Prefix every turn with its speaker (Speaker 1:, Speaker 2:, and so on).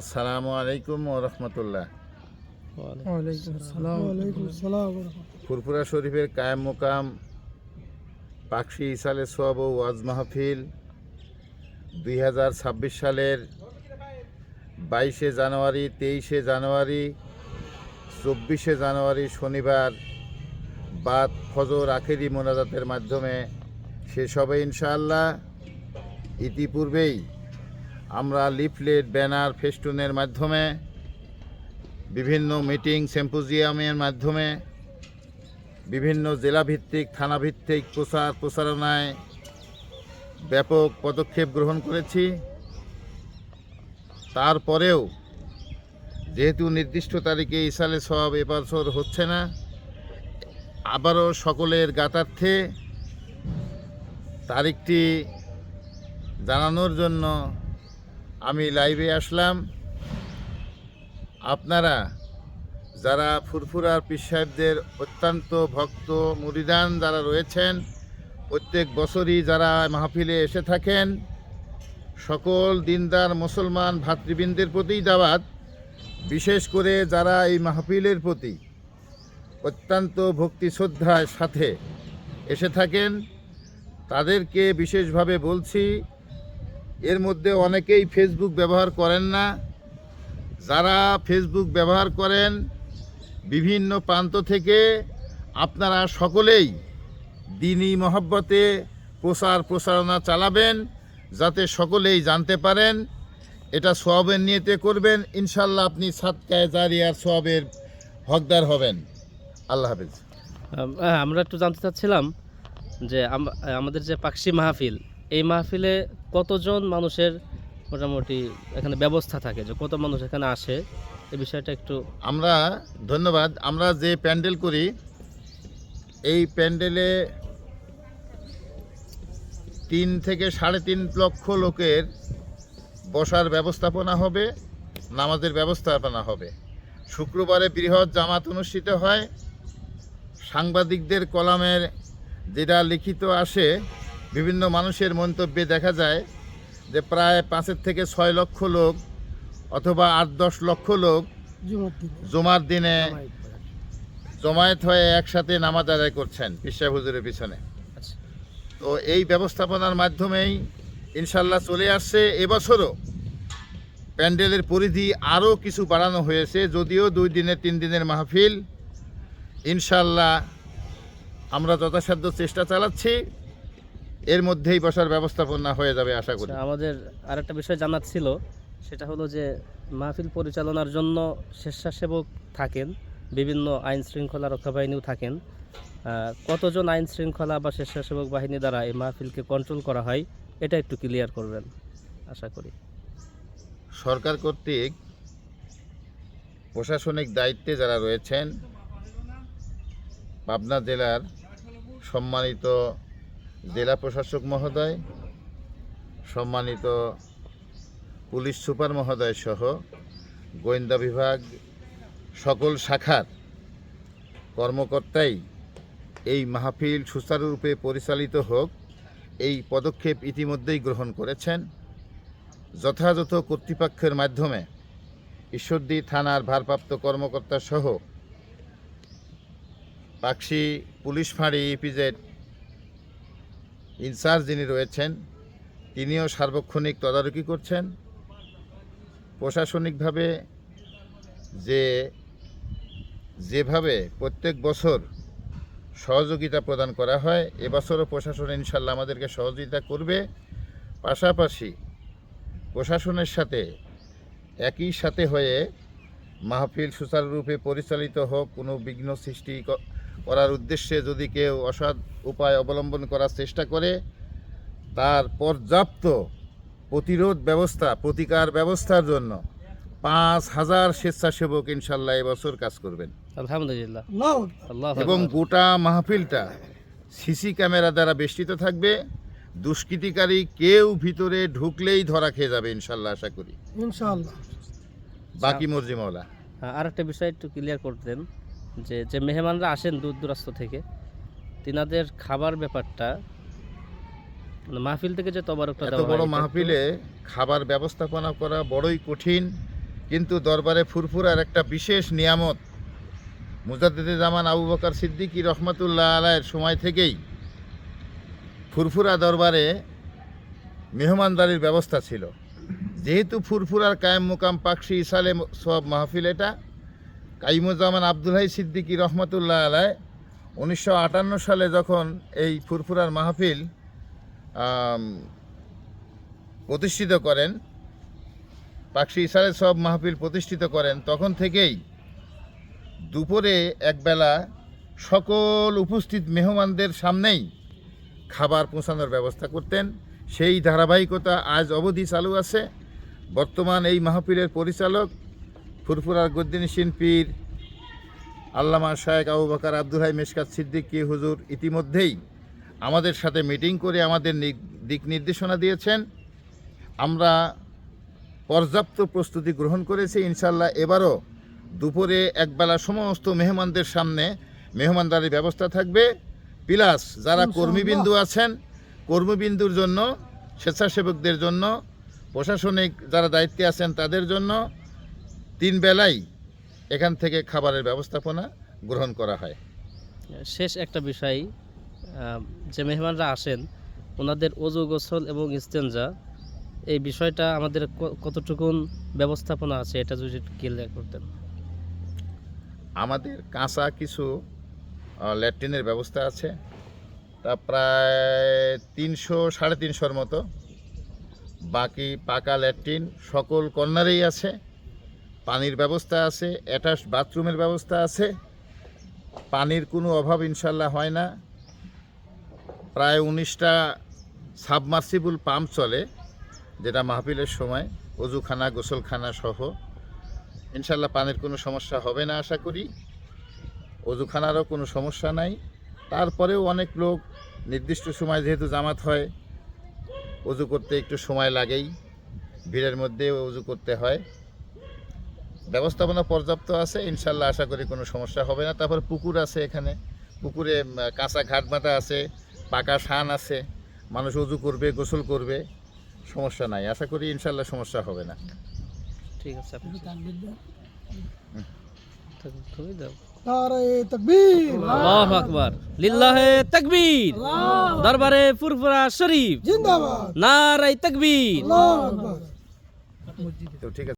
Speaker 1: আসসালামু আলাইকুম ওয়া রাহমাতুল্লাহ। ফুরফুরা শরীফের কায়েম মোকাম পাকশি ইসালে সোয়াব ও ওয়াজ মাহফিল 2026 সালের 22শে জানুয়ারি, 23শে জানুয়ারি, 24শে জানুয়ারি শনিবার বাদ ফজর আখেরি মোনাজাতের মাধ্যমে শেষ হবে ইনশাআল্লাহ। ইতিপূর্বেই আমরা লিফলেট, ব্যানার, ফেস্টুনের মাধ্যমে বিভিন্ন মিটিং, সিম্পোজিয়ামের মাধ্যমে বিভিন্ন জেলাভিত্তিক, থানাভিত্তিক প্রচারণায় ব্যাপক পদক্ষেপ গ্রহণ করেছি। তারপরেও যেহেতু নির্দিষ্ট তারিখে ইসালে সওয়াব এবছর হচ্ছে না, আবারও সকলের জ্ঞাতার্থে তারিখটি জানানোর জন্য আমি লাইভে আসলাম। আপনারা যারা ফুরফুরার পীর সাহেবদের অত্যন্ত ভক্ত মুরিদান যারা রয়েছেন, প্রত্যেক বছরই যারা মাহফিলে এসে থাকেন, সকল দিনদার মুসলমান ভাতৃবৃন্দের প্রতি দাওয়াত, বিশেষ করে যারা এই মাহফিলের প্রতি অত্যন্ত ভক্তি শ্রদ্ধার সাথে এসে থাকেন তাদেরকে বিশেষভাবে বলছি, এর মধ্যে অনেকেই ফেসবুক ব্যবহার করেন না। যারা ফেসবুক ব্যবহার করেন বিভিন্ন প্রান্ত থেকে আপনারা সকলেই দ্বীনি মহব্বতে প্রচারণা চালাবেন, যাতে সকলেই জানতে পারেন। এটা সওয়াবের নিয়তে করবেন, ইনশাল্লাহ আপনি সাদকায়ে জারিয়ার সওয়াবের হকদার হবেন। আল্লাহ হাফেজ।
Speaker 2: আমরা একটু জানতে চাচ্ছিলাম যে আমাদের যে পাকশি মাহফিল, এই মাহফিলে কতজন মানুষের মোটামুটি এখানে ব্যবস্থা থাকে, যে কত মানুষ এখানে আসে, এই বিষয়টা একটু।
Speaker 1: ধন্যবাদ। আমরা যে প্যান্ডেল করি, এই প্যান্ডেলে 3 থেকে 3.5 লক্ষ লোকের বসার ব্যবস্থাপনা হবে, নামাজের ব্যবস্থাপনা হবে। শুক্রবারে বৃহৎ জামাত অনুষ্ঠিত হয়। সাংবাদিকদের কলামের যেটা লিখিত আসে, বিভিন্ন মানুষের মন্তব্যে দেখা যায় যে প্রায় 5 থেকে 6 লক্ষ লোক অথবা 8-10 লক্ষ লোক জুমার দিনে জমায়েত হয়ে একসাথে নামাজ আদায় করছেন পীর সাহেব হুজুরের পিছনে। তো এই ব্যবস্থাপনার মাধ্যমেই ইনশাল্লাহ চলে আসছে। এবছরও প্যান্ডেলের পরিধি আরও কিছু বাড়ানো হয়েছে, যদিও 2 দিনের 3 দিনের মাহফিল। ইনশাল্লাহ আমরা যথাসাধ্য চেষ্টা চালাচ্ছি, এর মধ্যেই বসার ব্যবস্থাপনা হয়ে যাবে আশা করি।
Speaker 2: আমাদের আরেকটা বিষয় জানার ছিল, সেটা হলো যে মাহফিল পরিচালনার জন্য স্বেচ্ছাসেবক থাকেন, বিভিন্ন আইন শৃঙ্খলা রক্ষা বাহিনীও থাকেন। কতজন আইন শৃঙ্খলা বা স্বেচ্ছাসেবক বাহিনী দ্বারা এই মাহফিলকে কন্ট্রোল করা হয়, এটা একটু ক্লিয়ার করবেন আশা করি।
Speaker 1: সরকার কর্তৃক প্রশাসনিক দায়িত্বে যারা রয়েছেন, পাবনা জেলার সম্মানিত জেলা প্রশাসক মহোদয়, সম্মানিত পুলিশ সুপার মহোদয় সহ গোয়েন্দা বিভাগ, সকল শাখার কর্মকর্তাই এই মাহফিল সুচারুরূপে পরিচালিত হোক এই পদক্ষেপ ইতিমধ্যেই গ্রহণ করেছেন। যথাযথ কর্তৃপক্ষের মাধ্যমে ঈশ্বরদী থানার ভারপ্রাপ্ত কর্মকর্তা সহ পাকশি পুলিশ ফাঁড়ি ইপিজেড ইনচার্জ যিনি রয়েছেন, তিনিও সার্বক্ষণিক তদারকি করছেন। প্রশাসনিকভাবে যেভাবে প্রত্যেক বছর সহযোগিতা প্রদান করা হয়, এবছরও প্রশাসন ইনশাল্লাহ আমাদেরকে সহযোগিতা করবে। পাশাপাশি প্রশাসনের সাথে একই সাথে হয়ে মাহফিল সুচারুরূপে পরিচালিত হোক, কোনো বিঘ্ন সৃষ্টি করার উদ্দেশ্যে যদি কেউ অসৎ উপায় অবলম্বন করার চেষ্টা করে, তার পর্যাপ্ত প্রতিকার ব্যবস্থার জন্য 5,000 স্বেচ্ছাসেবক ইনশাল্লাহ এবছর কাজ করবেন
Speaker 2: আলহামদুলিল্লাহ।
Speaker 1: এবং গোটা মাহফিলটা সিসি ক্যামেরা দ্বারা বেষ্টিত থাকবে। দুষ্কৃতিকারী কেউ ভিতরে ঢুকলেই ধরা খেয়ে যাবে ইনশাল্লাহ, আশা করি।
Speaker 2: ইনশাআল্লাহ।
Speaker 1: বাকি মর্জি মাওলা।
Speaker 2: আর একটা বিষয় একটু ক্লিয়ার করতেন, যে মেহমানরা আসেন দূর দূরান্ত থেকে, তিনাদের খাবার ব্যাপারটা, মাহফিল থেকে যে তবারকটা
Speaker 1: এত বড় মাহফিলে খাবার ব্যবস্থাপনা করা বড়ই কঠিন। কিন্তু দরবারে ফুরফুরার একটা বিশেষ নিয়ামত মুজাদ্দিদে জামান আবু বকর সিদ্দিকী রহমতুল্লাহ আলাইয়ের সময় থেকেই ফুরফুরা দরবারে মেহমানদারির ব্যবস্থা ছিল। যেহেতু ফুরফুরার কায়েম মুকাম পাকশি ইসালে সব মাহফিল, এটা কাইমুজ্জামান আব্দুল হাই সিদ্দিকী রহমতুল্লাহ আলাই 1958 সালে যখন এই ফুরফুরার মাহফিল প্রতিষ্ঠিত করেন, পাকশি ইসালে সব মাহফিল প্রতিষ্ঠিত করেন, তখন থেকেই দুপুরে একবেলা সকল উপস্থিত মেহমানদের সামনেই খাবার পৌঁছানোর ব্যবস্থা করতেন। সেই ধারাবাহিকতা আজ অবধি চালু আছে। বর্তমান এই মাহফিলের পরিচালক ফুরফুরার গদ্দিনশীন পীর আল্লামা শায়েখ আবু বকর আব্দুল হাই মেশকাত সিদ্দিকী হুজুর ইতিমধ্যেই আমাদের সাথে মিটিং করে আমাদের দিক নির্দেশনা দিয়েছেন। আমরা পর্যাপ্ত প্রস্তুতি গ্রহণ করেছি। ইনশাল্লাহ এবারও দুপুরে একবেলা সমস্ত মেহমানদের সামনে মেহমানদারির ব্যবস্থা থাকবে। প্লাস যারা কর্মীবিন্দু আছেন, কর্মীবিন্দুর জন্য, স্বেচ্ছাসেবকদের জন্য, প্রশাসনিক যারা দায়িত্বে আছেন তাদের জন্য 3 বেলাই এখান থেকে খাবারের ব্যবস্থাপনা গ্রহণ করা হয়।
Speaker 2: শেষ একটা বিষয়, যে মেহমানরা আসেন ওনাদের ওযু গোসল এবং ইস্তেঞ্জা, এই বিষয়টা আমাদের কতটুকুন ব্যবস্থাপনা আছে এটা যদি ক্লিয়ার করতেন।
Speaker 1: আমাদের কাঁচা কিছু ল্যাট্রিনের ব্যবস্থা আছে, তা প্রায় 300-350 মতো। বাকি পাকা ল্যাট্রিন সকল কর্নারেই আছে। পানির ব্যবস্থা আছে, অ্যাটাচ বাথরুমের ব্যবস্থা আছে। পানির কোনো অভাব ইনশাল্লাহ হয় না। প্রায় 19টা সাবমার্সিবল পাম্প চলে, যেটা মাহফিলের সময় অজুখানা গোসলখানা সহ। ইনশাল্লাহ পানির কোনো সমস্যা হবে না আশা করি। অজুখানারও কোনো সমস্যা নাই। তারপরেও অনেক লোক নির্দিষ্ট সময়, যেহেতু জামাত হয়, অজু করতে একটু সময় লাগেই, ভিড়ের মধ্যে অজু করতে হয়। ব্যবস্থাপনা পর্যাপ্ত আছে, ইনশাল্লাহ আশা করি কোনো সমস্যা হবে না। তারপর পুকুর আছে, এখানে পুকুরে কাঁচা ঘাট বাঁধা আছে, পাকা শান আছে, মানুষ অজু করবে, গোসল করবে, সমস্যা নাই। আশা করি ইনশাল্লাহ সমস্যা হবে না।
Speaker 2: ঠিক আছে, তুমি দাও।
Speaker 3: নারায়ে তাকবীর,
Speaker 2: আল্লাহু আকবার, লিল্লাহে তাকবীর, দরবারে ফুরফুরা শরীফ
Speaker 3: জিন্দাবাদ,
Speaker 2: নারায়ে তাকবীর।
Speaker 3: আল্লাহু আকবার।
Speaker 1: তো ঠিক আছে।